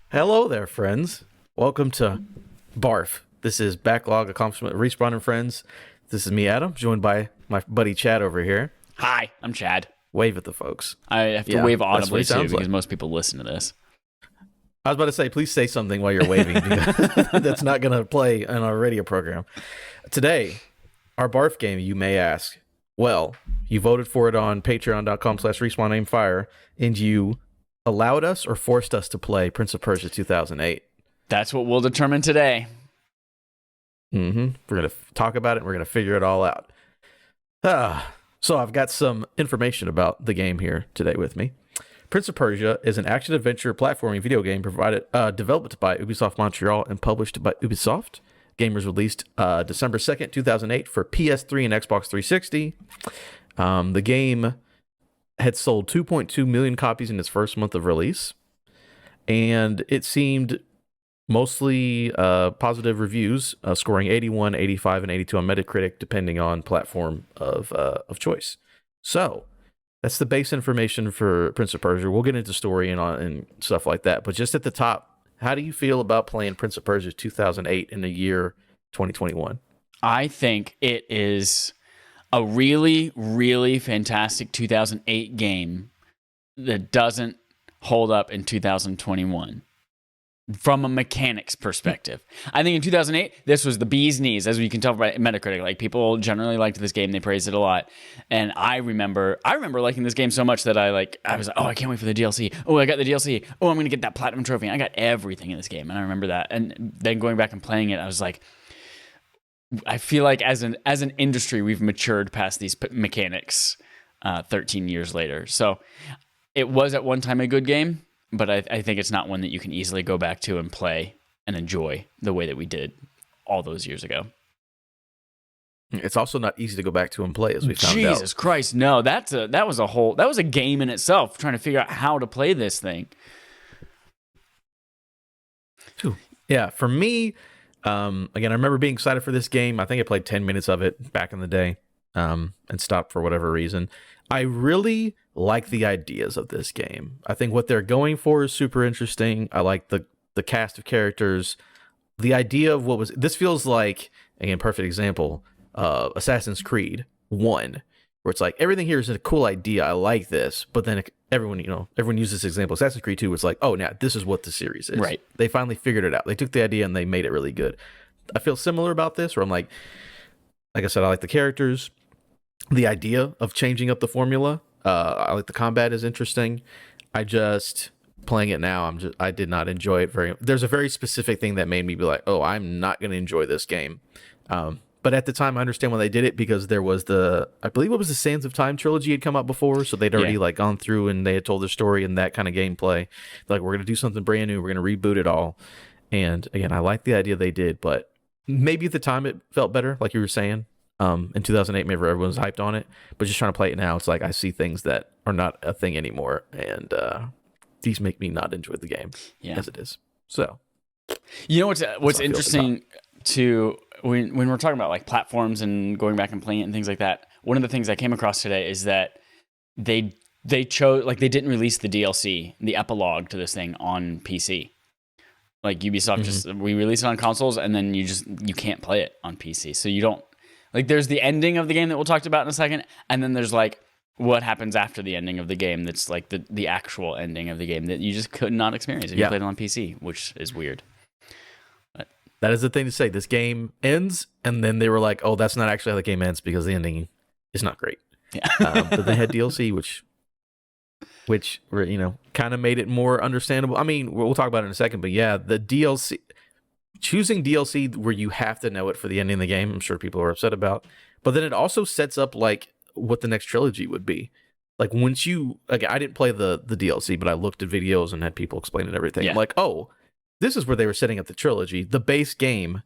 Hello there, friends. Welcome to BARF. This is Backlog, Accomplishment, Respawn and Friends. This is me, Adam, joined by my buddy Chad over here. Hi, I'm Chad. Wave at the folks. I have to wave audibly too because like. most people listen to this. I was about to say, please say something while you're waving because that's not going to play in our radio program. Today, our BARF game, you may ask. Well, you voted for it on patreon.com/respawn-aimfire, and you allowed us or forced us to play Prince of Persia 2008. That's what we'll determine today. We're going to talk about it and we're going to figure it all out. So I've got some information about the game here today with me. Prince of Persia is an action-adventure platforming video game developed by Ubisoft Montreal and published by Ubisoft. Game was released December 2nd, 2008 for PS3 and Xbox 360. The game had sold 2.2 million copies in its first month of release, and it seemed mostly positive reviews, scoring 81, 85, and 82 on Metacritic, depending on platform of choice. So that's the base information for Prince of Persia. We'll get into story and stuff like that, but just at the top, how do you feel about playing Prince of Persia 2008 in the year 2021? I think it is a really, really fantastic 2008 game that doesn't hold up in 2021 from a mechanics perspective. I think in 2008, this was the bee's knees, as you can tell by Metacritic. Like, people generally liked this game. They praised it a lot. And I remember liking this game so much that I was like, oh, I can't wait for the DLC. Oh, I got the DLC. Oh, I'm going to get that platinum trophy. I got everything in this game. And I remember that. And then going back and playing it, I was like, I feel like as an industry, we've matured past these mechanics 13 years later. So it was at one time a good game, but I think it's not one that you can easily go back to and play and enjoy the way that we did all those years ago. It's also not easy to go back to and play, as we found out. Jesus Christ, no! That was a game in itself, trying to figure out how to play this thing. Yeah, for me. Again, I remember being excited for this game. I think I played 10 minutes of it back in the day, and stopped for whatever reason. I really like the ideas of this game. I think what they're going for is super interesting. I like the cast of characters. The idea of this feels like, again, perfect example, Assassin's Creed 1, where it's like, everything here is a cool idea. I like this, but then everyone uses this example. Assassin's Creed 2 was like, oh, now this is what the series is. Right. They finally figured it out. They took the idea and they made it really good. I feel similar about this, where I'm like I said, I like the characters. The idea of changing up the formula. I like the combat is interesting. I just playing it now. I did not enjoy it there's a very specific thing that made me be like, oh, I'm not going to enjoy this game. But at the time, I understand when they did it, because there was I believe it was the Sands of Time trilogy had come out before, so they'd already gone through and they had told their story and that kind of gameplay. Like, we're gonna do something brand new, we're gonna reboot it all. And again, I like the idea they did, but maybe at the time it felt better, like you were saying. In 2008, maybe everyone was hyped on it, but just trying to play it now, it's like I see things that are not a thing anymore, and these make me not enjoy the game as it is. So, you know what's interesting to when we're talking about like platforms and going back and playing it and things like that, one of the things I came across today is that they chose, like, they didn't release the DLC, the epilogue to this thing on PC. Like, Ubisoft we release it on consoles, and then you can't play it on PC. So you don't, like, there's the ending of the game that we'll talk about in a second, and then there's like what happens after the ending of the game that's like the actual ending of the game that you just could not experience if you played it on PC, which is weird. That is the thing to say. This game ends, and then they were like, oh, that's not actually how the game ends, because the ending is not great. Yeah. But they had DLC, which kind of made it more understandable. I mean, we'll talk about it in a second, but yeah, the DLC, choosing DLC where you have to know it for the ending of the game, I'm sure people are upset about. But then it also sets up like what the next trilogy would be. Like, once I didn't play the DLC, but I looked at videos and had people explain it, everything. Yeah. I'm like, oh, this is where they were setting up the trilogy. The base game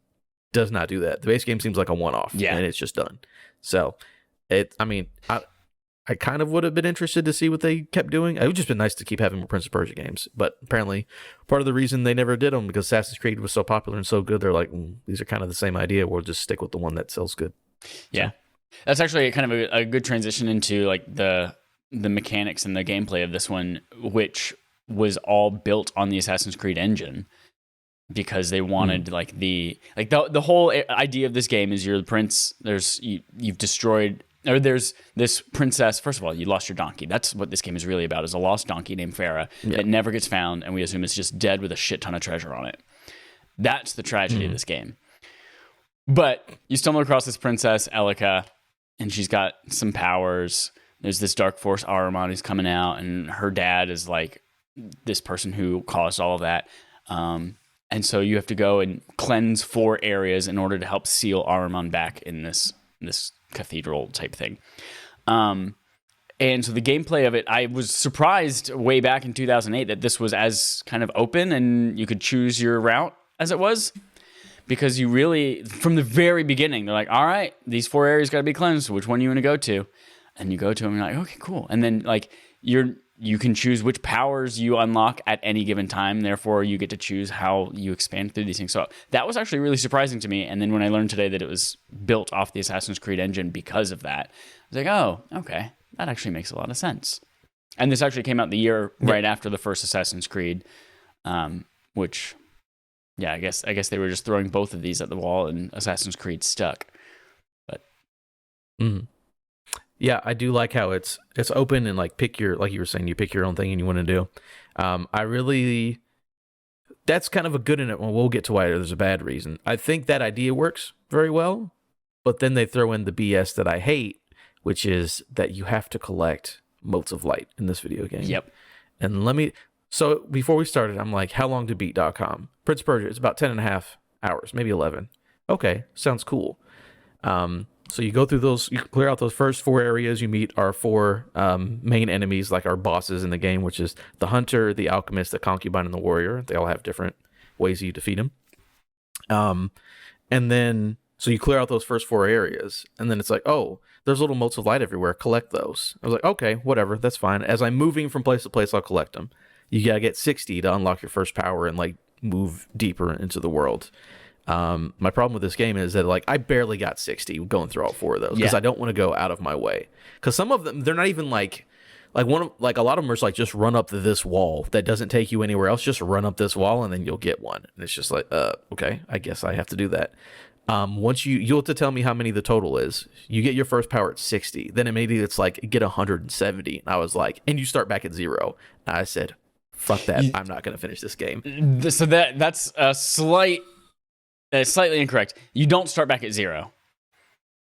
does not do that. The base game seems like a one-off, and it's just done. So, I kind of would have been interested to see what they kept doing. It would just been nice to keep having more Prince of Persia games. But apparently, part of the reason they never did them because Assassin's Creed was so popular and so good, they're like, these are kind of the same idea. We'll just stick with the one that sells good. Yeah, that's actually kind of a good transition into like the mechanics and the gameplay of this one, which was all built on the Assassin's Creed engine. Because they wanted like the whole idea of this game is you're the prince. You've destroyed, or there's this princess. First of all, you lost your donkey. That's what this game is really about: is a lost donkey named Farah that never gets found, and we assume it's just dead with a shit ton of treasure on it. That's the tragedy of this game. But you stumble across this princess Elika, and she's got some powers. There's this dark force Ahriman who's coming out, and her dad is like this person who caused all of that. And so you have to go and cleanse 4 areas in order to help seal Ahriman back in this cathedral type thing. And so the gameplay of it, I was surprised way back in 2008 that this was as kind of open and you could choose your route as it was. Because you really, from the very beginning, they're like, all right, these 4 areas got to be cleansed. Which one you want to go to? And you go to them and you're like, okay, cool. And then like you can choose which powers you unlock at any given time. Therefore, you get to choose how you expand through these things. So that was actually really surprising to me. And then when I learned today that it was built off the Assassin's Creed engine because of that, I was like, oh, okay, that actually makes a lot of sense. And this actually came out the year right after the first Assassin's Creed, which, yeah, I guess they were just throwing both of these at the wall and Assassin's Creed stuck. But. Yeah, I do like how it's open and like pick your, like you were saying, you pick your own thing and you want to do. That's kind of a good in it. Well, we'll get to why there's a bad reason. I think that idea works very well, but then they throw in the BS that I hate, which is that you have to collect motes of light in this video game. Yep. And so before we started, I'm like, how long to beat.com? Prince of Persia, it's about 10 and a half hours, maybe 11. Okay, sounds cool. So you go through those, you clear out those first 4 areas. You meet our 4 main enemies, like our bosses in the game, which is the hunter, the alchemist, the concubine, and the warrior. They all have different ways you defeat them. And then, so you clear out those first 4 areas, and then it's like, oh, there's little motes of light everywhere. Collect those. I was like, okay, whatever, that's fine. As I'm moving from place to place, I'll collect them. You gotta get 60 to unlock your first power and like move deeper into the world. My problem with this game is that like I barely got 60 going through all 4 of those because I don't want to go out of my way. Because some of them, they're not even like a lot of them are like just run up this wall that doesn't take you anywhere else. Just run up this wall and then you'll get one. And it's just like, okay, I guess I have to do that. Once you'll have to tell me how many the total is. You get your first power at 60, then immediately it's like get 170. And I was like, and you start back at 0. And I said, fuck that. I'm not going to finish this game. So that's a slightly incorrect. You don't start back at 0.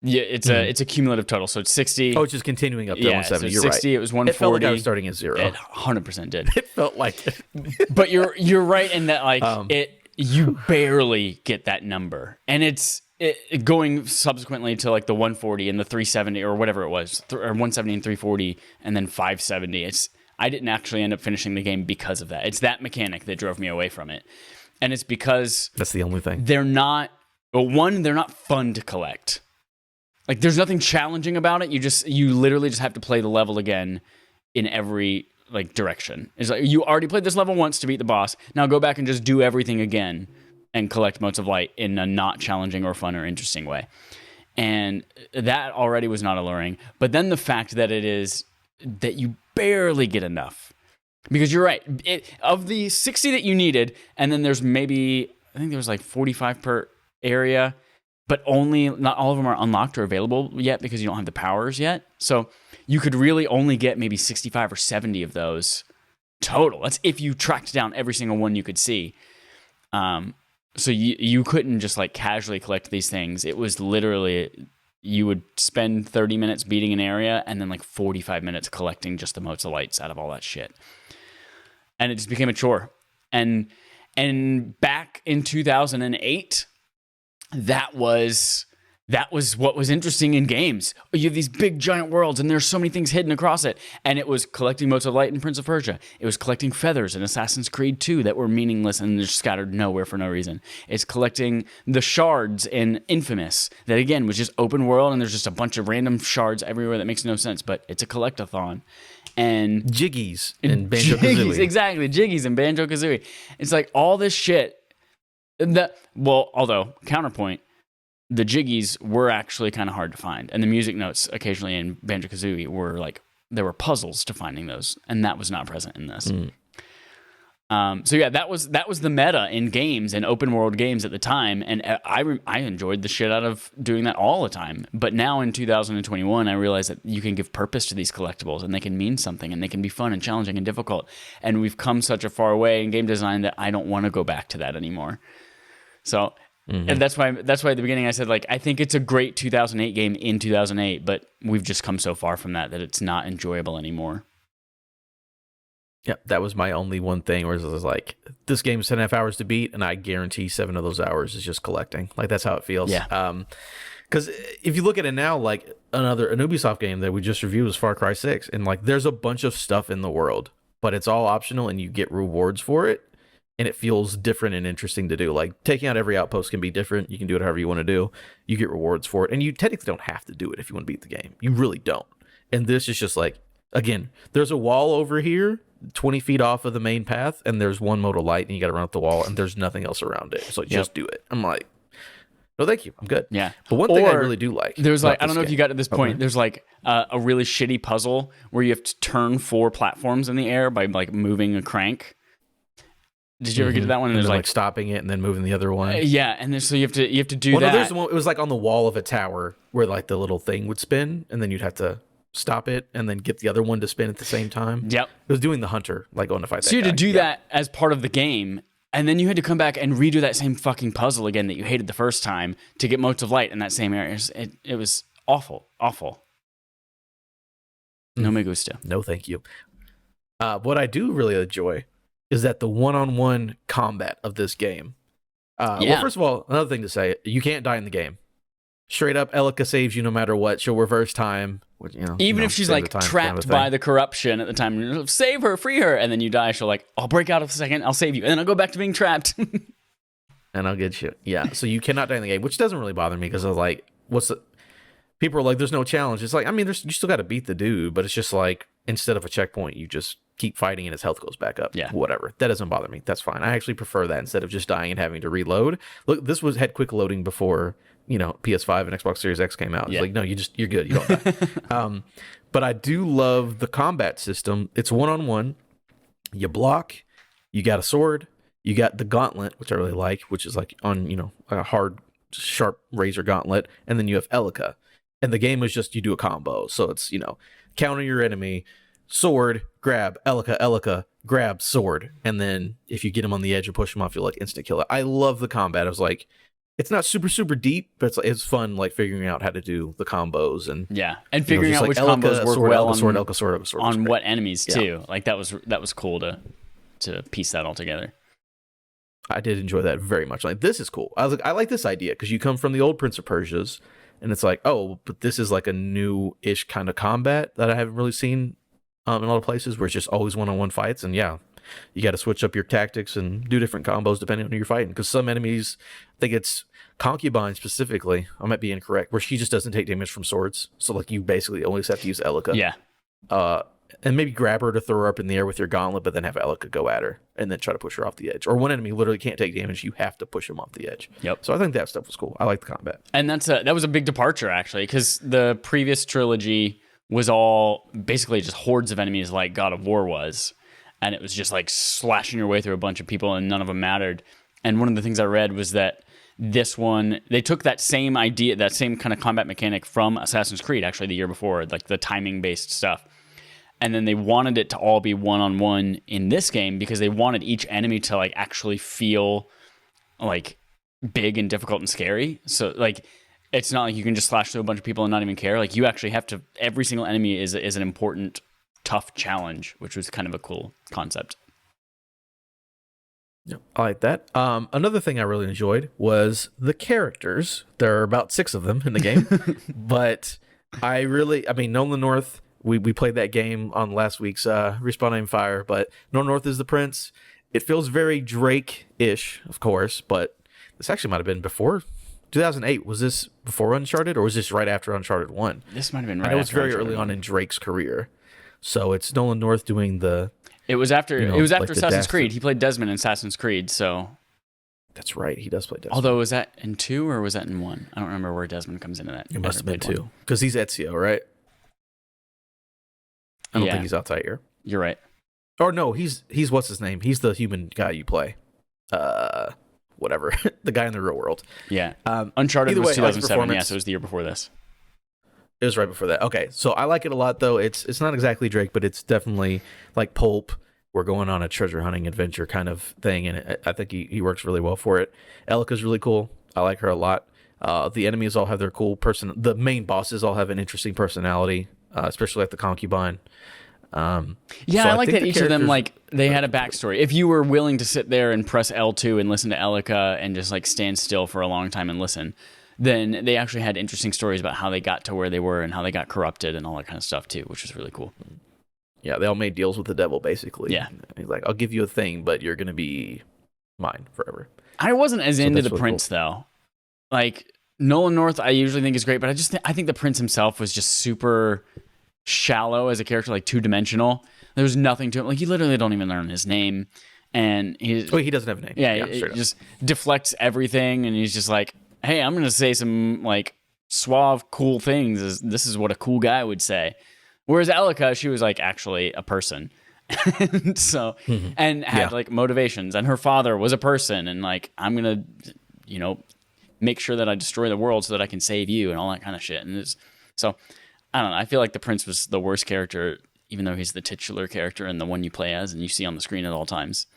Yeah, it's a cumulative total, so it's 60. Oh, it's just continuing up to 170. So You're 60, right. It was 140. It felt like I was starting at 0. It 100% did. It felt like it. But you're right in that like you barely get that number, and it's going subsequently to like the 140 and the 370 or whatever it was, or 170 and 340, and then 570. I didn't actually end up finishing the game because of that. It's that mechanic that drove me away from it. And it's because that's the only thing. They're not fun to collect. Like there's nothing challenging about it. You literally just have to play the level again in every like direction. It's like you already played this level once to beat the boss. Now go back and just do everything again and collect motes of light in a not challenging or fun or interesting way. And that already was not alluring. But then the fact that it is that you barely get enough. Because you're right. Of the 60 that you needed, and then there's maybe, I think there was like 45 per area, but not all of them are unlocked or available yet because you don't have the powers yet. So you could really only get maybe 65 or 70 of those total. That's if you tracked down every single one you could see. So you couldn't just like casually collect these things. It was literally, you would spend 30 minutes beating an area and then like 45 minutes collecting just the motes of lights out of all that shit. And it just became a chore. And back in 2008, that was that was what was interesting in games. You have these big giant worlds and there's so many things hidden across it. And it was collecting motes of light in Prince of Persia. It was collecting feathers in Assassin's Creed 2 that were meaningless and just scattered nowhere for no reason. It's collecting the shards in Infamous that, again, was just open world and there's just a bunch of random shards everywhere that makes no sense, but it's a collectathon. And Jiggies in Banjo-Kazooie. Exactly, Jiggies in Banjo-Kazooie. It's like all this shit. Although, counterpoint, the Jiggies were actually kind of hard to find. And the music notes occasionally in Banjo-Kazooie were like, there were puzzles to finding those. And that was not present in this. So yeah, that was the meta in games and open world games at the time. And I enjoyed the shit out of doing that all the time. But now in 2021, I realize that you can give purpose to these collectibles and they can mean something and they can be fun and challenging and difficult. And we've come such a far way in game design that I don't want to go back to that anymore. So... And that's why at the beginning I said, like, I think it's a great 2008 game in 2008, but we've just come so far from that it's not enjoyable anymore. Yeah, that was my only one thing where it was like, this game is 10.5 hours to beat, and I guarantee 7 of those hours is just collecting. Like, that's how it feels. Yeah. Because if you look at it now, like an Ubisoft game that we just reviewed was Far Cry 6, and like there's a bunch of stuff in the world, but it's all optional and you get rewards for it. And it feels different and interesting to do. Like, taking out every outpost can be different. You can do it however you want to do. You get rewards for it. And you technically don't have to do it if you want to beat the game. You really don't. And this is just like, again, there's a wall over here, 20 feet off of the main path, and there's one mode of light, and you got to run up the wall, and there's nothing else around it. So just do it. I'm like, no, thank you. I'm good. Yeah. But one thing I really do like. There's like, I don't know if you got to this point. There's like a really shitty puzzle where you have to turn 4 platforms in the air by like moving a crank. Did you ever get to that one? And there's like stopping it and then moving the other one. Yeah, and then so you have to do that. No, there's the one. It was like on the wall of a tower where like the little thing would spin, and then you'd have to stop it and then get the other one to spin at the same time. Yep. It was doing the hunter, like going to fight. So you had to do that as part of the game, and then you had to come back and redo that same fucking puzzle again that you hated the first time to get motes of light in that same area. It was awful. No me gusta. No, thank you. What I do really enjoy is that the one-on-one combat of this game. Well, first of all, another thing to say, you can't die in the game. Straight up, Elika saves you no matter what. She'll reverse time. Which, even if she's like trapped by the corruption at the time, save her, free her, and then you die, she'll like, I'll break out of a second, I'll save you, and then I'll go back to being trapped. And I'll get you. Yeah, so you cannot die in the game, which doesn't really bother me because I was like, people are like, there's no challenge. It's like, I mean, you still got to beat the dude, but it's just like, instead of a checkpoint, you just keep fighting and his health goes back up. Yeah. Whatever. That doesn't bother me. That's fine. I actually prefer that instead of just dying and having to reload. Look, this had quick loading before, PS5 and Xbox Series X came out. It's like, no, you're good. You don't die. But I do love the combat system. It's one-on-one. You block. You got a sword. You got the gauntlet, which I really like, which is like on, a hard, sharp razor gauntlet. And then you have Elika. And the game is just, you do a combo. So it's, counter your enemy, sword, grab, Elika, grab, sword. And then if you get him on the edge or push him off, you'll like instant kill it. I love the combat. I was like, it's not super, super deep, but it's fun, like figuring out how to do the combos and and figuring out like which Elika, combos work sword, well Elika, sword, on what enemies too. Like that was cool to piece that all together. I did enjoy that very much. Like, this is cool. I was like, I like this idea because you come from the old Prince of Persia's, and it's like, oh, but this is like a new-ish kind of combat that I haven't really seen in a lot of places where it's just always one-on-one fights. And you got to switch up your tactics and do different combos depending on who you're fighting. Because some enemies, I think it's Concubine specifically, I might be incorrect, where she just doesn't take damage from swords. So like you basically always have to use Elika. Yeah. And maybe grab her to throw her up in the air with your gauntlet, but then have Elika go at her and then try to push her off the edge. Or one enemy literally can't take damage, you have to push him off the edge. Yep. So I think that stuff was cool. I like the combat. And that was a big departure actually, because the previous trilogy was all basically just hordes of enemies like God of War was, and it was just like slashing your way through a bunch of people and none of them mattered. And one of the things I read was that this one, they took that same idea, that same kind of combat mechanic from Assassin's Creed actually the year before, like the timing based stuff. And then they wanted it to all be one-on-one in this game because they wanted each enemy to like actually feel like big and difficult and scary. So like, it's not like you can just slash through a bunch of people and not even care. Like you actually have to, every single enemy is an important, tough challenge, which was kind of a cool concept. Yep, I like that. Another thing I really enjoyed was the characters. There are about 6 of them in the game, but I mean, Nolan North. We played that game on last week's Respawn Aim Fire, but Nolan North is the prince. It feels very Drake-ish, of course, but this actually might have been before 2008. Was this before Uncharted, or was this right after Uncharted 1? This might have been right. I know it's after very Uncharted early 1. on in Drake's career, so it's Nolan North doing the. It was after. You know, it was after like the Assassin's dastard. Creed. He played Desmond in Assassin's Creed. So, That's right. He does play Desmond. although was that in 2 or was that in 1? I don't remember where Desmond comes into that. It must have been Never played 2, because he's Ezio, right? I don't Yeah. think he's Altair. You're right. Or no, he's what's his name? He's the human guy you play. Whatever. The guy in the real world. Yeah. Uncharted either was way, I like the 2007. Yeah, performance. so it was the year before this. It was right before that. Okay, so I like it a lot, though. It's not exactly Drake, but it's definitely like Pulp. We're going on a treasure hunting adventure kind of thing, and I think he works really well for it. Elika's really cool. I like her a lot. The enemies all have their cool person. The main bosses all have an interesting personality, especially like the concubine. Yeah, So I like think that the each of them, characters- like, they had a backstory. If you were willing to sit there and press L2 and listen to Elika and just, like, stand still for a long time and listen, then they actually had interesting stories about how they got to where they were and how they got corrupted and all that kind of stuff, too, which was really cool. Yeah, they all made deals with the devil, basically. Yeah. He's like, I'll give you a thing, but you're going to be mine forever. I wasn't as into that's the really Prince, though. Like, Nolan North, I usually think is great, but I think the Prince himself was just super shallow as a character, like two-dimensional. There was nothing to him. Like, you literally don't even learn his name. And he's... Wait, he doesn't have a name. Yeah, straight it up. just deflects everything, and he's just like, "Hey, I'm gonna say some like suave, cool things. This is what a cool guy would say." Whereas Elika, she was like actually a person, and so and had like motivations, and her father was a person, and like I'm gonna, make sure that I destroy the world so that I can save you, and all that kind of shit. And so I don't know. I feel like the Prince was the worst character, even though he's the titular character and the one you play as and you see on the screen at all times.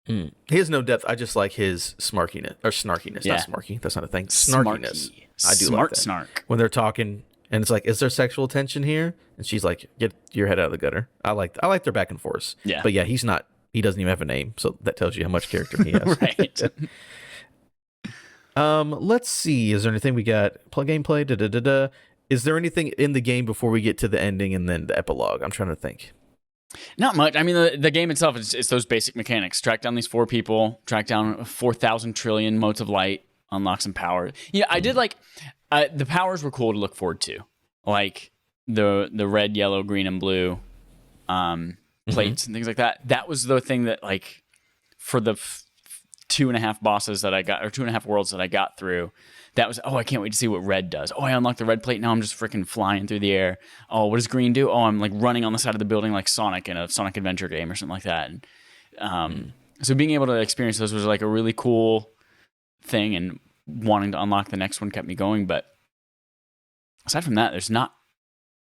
He has no depth. I just like his smarkiness or snarkiness. Yeah. Not smarky. That's not a thing. Snarkiness. Smarky. I do Smart like that. snark. When they're talking, and it's like, is there sexual tension here? And she's like, get your head out of the gutter. I like their back and forth. Yeah. But yeah, he's not. He doesn't even have a name, so that tells you how much character he has. Right. Let's see. Is there anything we got? Gameplay. Da da da da. Is there anything in the game before we get to the ending and then the epilogue? I'm trying to think. Not much. I mean, the game itself is those basic mechanics. Track down these 4 people, track down 4,000 trillion motes of light, unlock some power. Yeah, I did like the powers were cool to look forward to, like the red, yellow, green, and blue plates and things like that. That was the thing that like for the 2.5 bosses that I got, or 2.5 worlds that I got through. That was, I can't wait to see what red does. I unlocked the red plate. Now I'm just freaking flying through the air. What does green do? I'm like running on the side of the building like Sonic in a Sonic Adventure game or something like that. And, so being able to experience those was like a really cool thing, and wanting to unlock the next one kept me going. But aside from that, there's not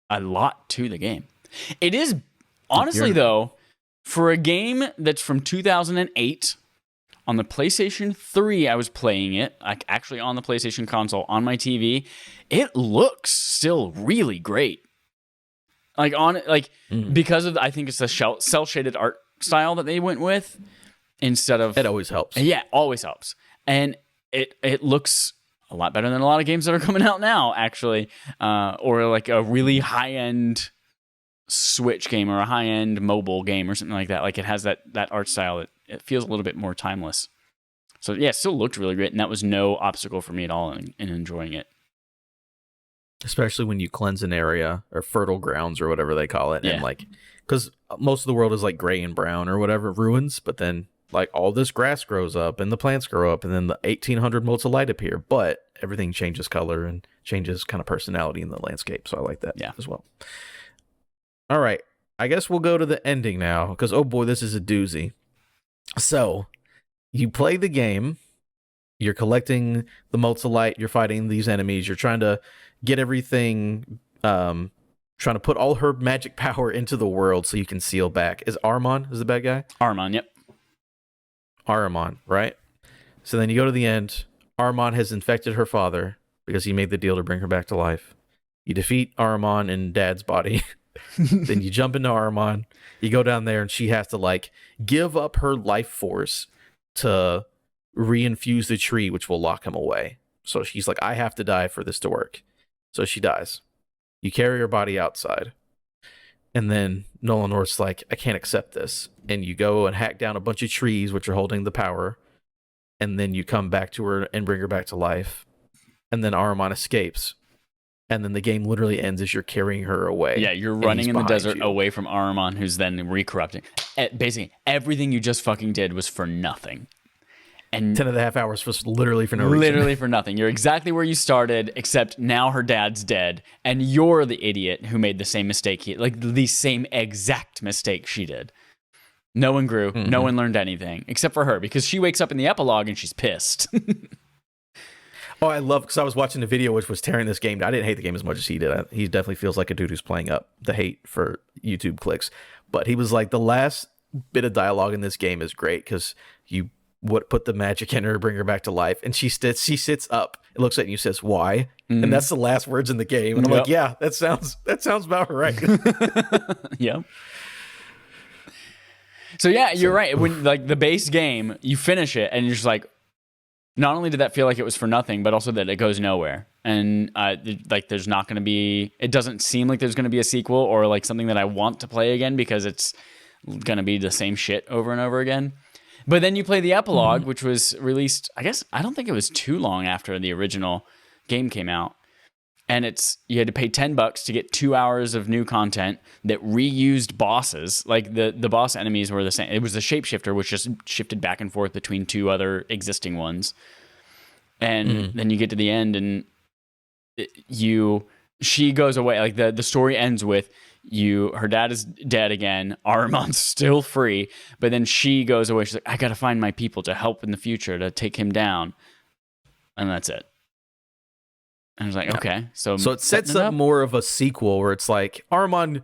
a lot to the game. It is, honestly though, for a game that's from 2008, on the PlayStation 3, I was playing it, like actually on the PlayStation console on my TV. It looks still really great. Like because of I think it's the cell shaded art style that they went with instead of. It always helps. Yeah, always helps, and it looks a lot better than a lot of games that are coming out now, actually, or like a really high end Switch game or a high end mobile game or something like that. Like it has that art style that. It feels a little bit more timeless. So yeah, it still looked really great, and that was no obstacle for me at all in enjoying it. Especially when you cleanse an area or fertile grounds or whatever they call it. Yeah. And like, because most of the world is like gray and brown or whatever, ruins, but then like all this grass grows up and the plants grow up and then the 1800 motes of light appear, but everything changes color and changes kind of personality in the landscape. So I like that as well. All right. I guess we'll go to the ending now because, oh boy, this is a doozy. So you play the game, you're collecting the motes of light, you're fighting these enemies, you're trying to get everything, trying to put all her magic power into the world so you can seal back. Is the bad guy? Armon, yep. Aramon, right? So then you go to the end. Aramon has infected her father because he made the deal to bring her back to life. You defeat Aramon in Dad's body, Then you jump into Armon, you go down there, and she has to like give up her life force to reinfuse the tree, which will lock him away. So she's like, I have to die for this to work. So she dies. You carry her body outside. And then Nolan North's like, I can't accept this. And you go and hack down a bunch of trees, which are holding the power. And then you come back to her and bring her back to life. And then Ahriman escapes. And then the game literally ends as you're carrying her away. Yeah, you're running in the desert away from Ahriman, who's then re-corrupting. Basically, everything you just fucking did was for nothing. And 10.5 hours was literally for no reason. Literally for nothing. You're exactly where you started, except now her dad's dead, and you're the idiot who made the same mistake, like the same exact mistake she did. No one grew. Mm-hmm. No one learned anything, except for her, because she wakes up in the epilogue and she's pissed. Oh, I love, because I was watching the video which was tearing this game. I didn't hate the game as much as he did. He definitely feels like a dude who's playing up the hate for YouTube clicks. But he was like, the last bit of dialogue in this game is great because you put the magic in her, bring her back to life, and she sits up and looks at you and says, "Why?" Mm-hmm. And that's the last words in the game. And I'm like, yeah, that sounds about right. Yep. So yeah, you're right. When like the base game, you finish it and you're just like, not only did that feel like it was for nothing, but also that it goes nowhere. And like there's not going to be, it doesn't seem like there's going to be a sequel or like something that I want to play again because it's going to be the same shit over and over again. But then you play the epilogue, which was released, I guess, I don't think it was too long after the original game came out. And you had to pay $10 to get 2 hours of new content that reused bosses. Like the boss enemies were the same. It was a shapeshifter, which just shifted back and forth between two other existing ones. And then you get to the end and she goes away. Like the story ends with her dad is dead again. Ahriman's still free, but then she goes away. She's like, I got to find my people to help in the future to take him down. And that's it. And I was like, okay. So it sets up more of a sequel where it's like Ahriman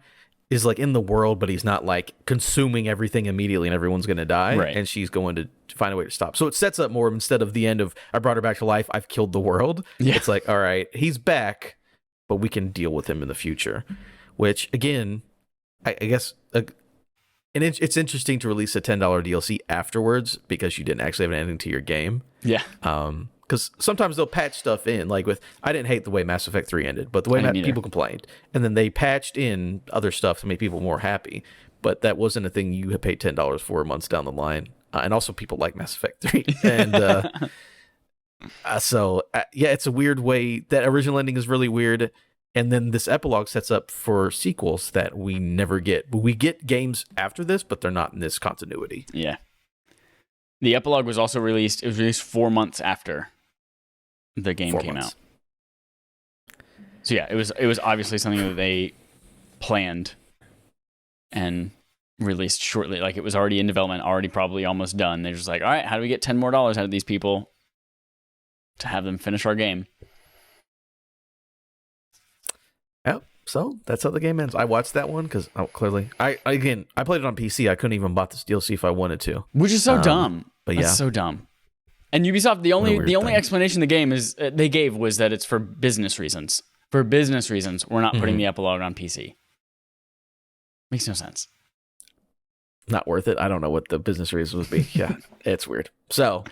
is like in the world, but he's not like consuming everything immediately and everyone's going to die. Right. And she's going to find a way to stop. So it sets up more instead of the end of I brought her back to life, I've killed the world. Yeah. It's like, all right, he's back, but we can deal with him in the future. Which, again, I guess, and it's interesting to release a $10 DLC afterwards because you didn't actually have an ending to your game. Yeah. Because sometimes they'll patch stuff in. Like I didn't hate the way Mass Effect 3 ended, but the way people complained. And then they patched in other stuff to make people more happy. But that wasn't a thing you had paid $10 for months down the line. And also people like Mass Effect 3. And so, it's a weird way. That original ending is really weird. And then this epilogue sets up for sequels that we never get. But we get games after this, but they're not in this continuity. Yeah. The epilogue was also released. It was released 4 months after the game came out. So yeah, it was obviously something that they planned and released shortly. Like it was already in development, already probably almost done. They're just like, all right, how do we get $10 more out of these people to have them finish our game? Yep. So that's how the game ends. I watched that one because clearly, I played it on PC. I couldn't even bought this DLC if I wanted to, which is so dumb. But that's so dumb. And Ubisoft, the only explanation they gave was that it's for business reasons. For business reasons, we're not putting the epilogue on PC. Makes no sense. Not worth it. I don't know what the business reasons would be. Yeah, it's weird. So,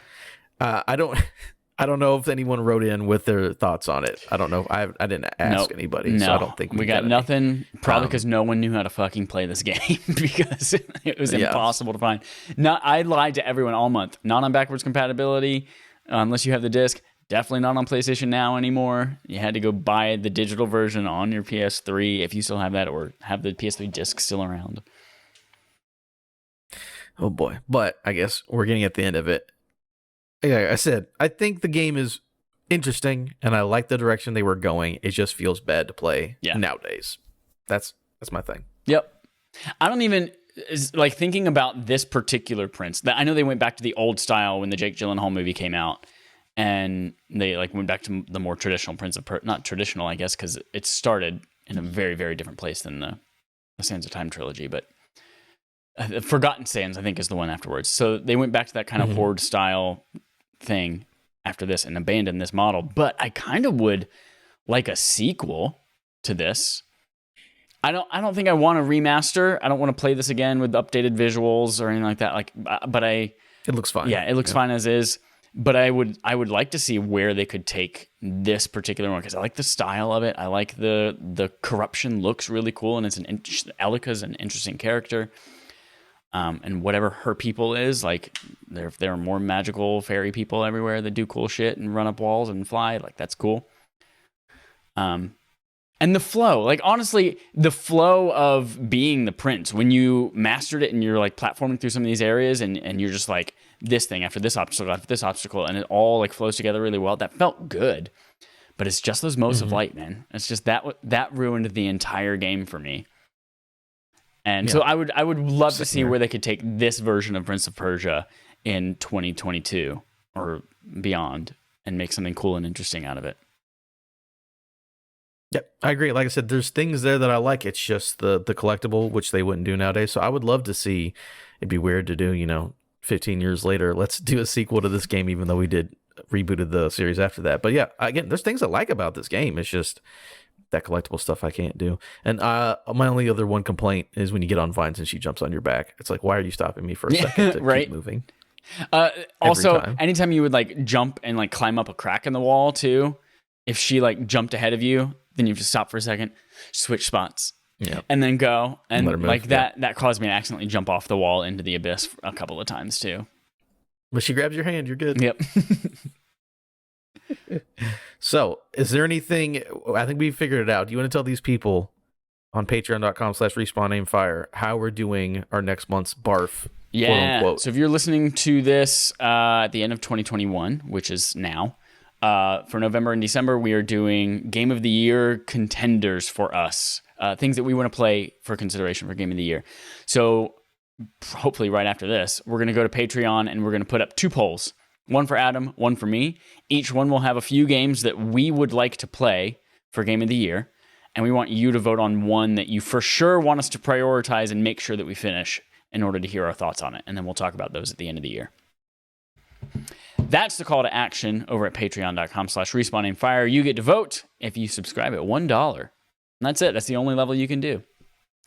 I don't know if anyone wrote in with their thoughts on it. I don't know. I didn't ask anybody, so I don't think we got nothing. Probably because no one knew how to fucking play this game because it was impossible to find. I lied to everyone all month. Not on backwards compatibility, unless you have the disc. Definitely not on PlayStation Now anymore. You had to go buy the digital version on your PS3 if you still have that, or have the PS3 disc still around. Oh boy! But I guess we're getting at the end of it. Yeah, I said, I think the game is interesting, and I like the direction they were going. It just feels bad to play nowadays. That's my thing. Yep. I don't even, like, thinking about this particular Prince. I know they went back to the old style when the Jake Gyllenhaal movie came out, and they, like, went back to the more traditional Prince of Persia. Not traditional, I guess, because it started in a very, very different place than the Sands of Time trilogy, but Forgotten Sands, I think, is the one afterwards. So they went back to that kind of horde style thing after this and abandoned this model. But I kind of would like a sequel to this. I don't think I want to remaster. I don't want to play this again with updated visuals or anything like that. Like, but It looks fine. yeah, it looks fine as is. But I would like to see where they could take this particular one, because I like the style of it. I like the corruption looks really cool, and Elika's an interesting character. And whatever her people is, like there are more magical fairy people everywhere that do cool shit and run up walls and fly. Like, that's cool. And the flow, like, honestly, the flow of being the prince, when you mastered it and you're like platforming through some of these areas and you're just like this thing after this obstacle, and it all like flows together really well. That felt good, but it's just those motes of light, man. It's just that ruined the entire game for me. And so I would love to see where they could take this version of Prince of Persia in 2022 or beyond and make something cool and interesting out of it. Yep, I agree. Like I said, there's things there that I like. It's just the collectible, which they wouldn't do nowadays. So I would love to see. It'd be weird to do, 15 years later, let's do a sequel to this game, even though we rebooted the series after that. But yeah, again, there's things I like about this game. It's just that collectible stuff I can't do. And my only other one complaint is when you get on vines and she jumps on your back. It's like, why are you stopping me for a second to keep moving? Also, anytime you would like jump and like climb up a crack in the wall too, if she like jumped ahead of you, then you have to stop for a second, switch spots, and then go. And like that caused me to accidentally jump off the wall into the abyss a couple of times too. But she grabs your hand, you're good. Yep. So, is there anything? I think we figured it out. Do you want to tell these people on patreon.com/respawn-aim-fire how we're doing our next month's BARF? Yeah. Quote unquote. So if you're listening to this at the end of 2021, which is now, for November and December, we are doing Game of the Year contenders for us. Things that we want to play for consideration for Game of the Year. So hopefully right after this, we're going to go to Patreon and we're going to put up 2 polls. One for Adam, one for me. Each one will have a few games that we would like to play for Game of the Year. And we want you to vote on one that you for sure want us to prioritize and make sure that we finish in order to hear our thoughts on it. And then we'll talk about those at the end of the year. That's the call to action over at patreon.com/respawn-aim-fire. You get to vote if you subscribe at $1. And that's it. That's the only level you can do.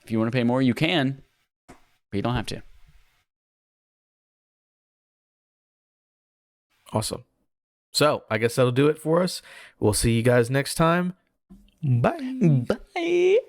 If you want to pay more, you can, but you don't have to. Awesome. So I guess that'll do it for us. We'll see you guys next time. Bye. Bye.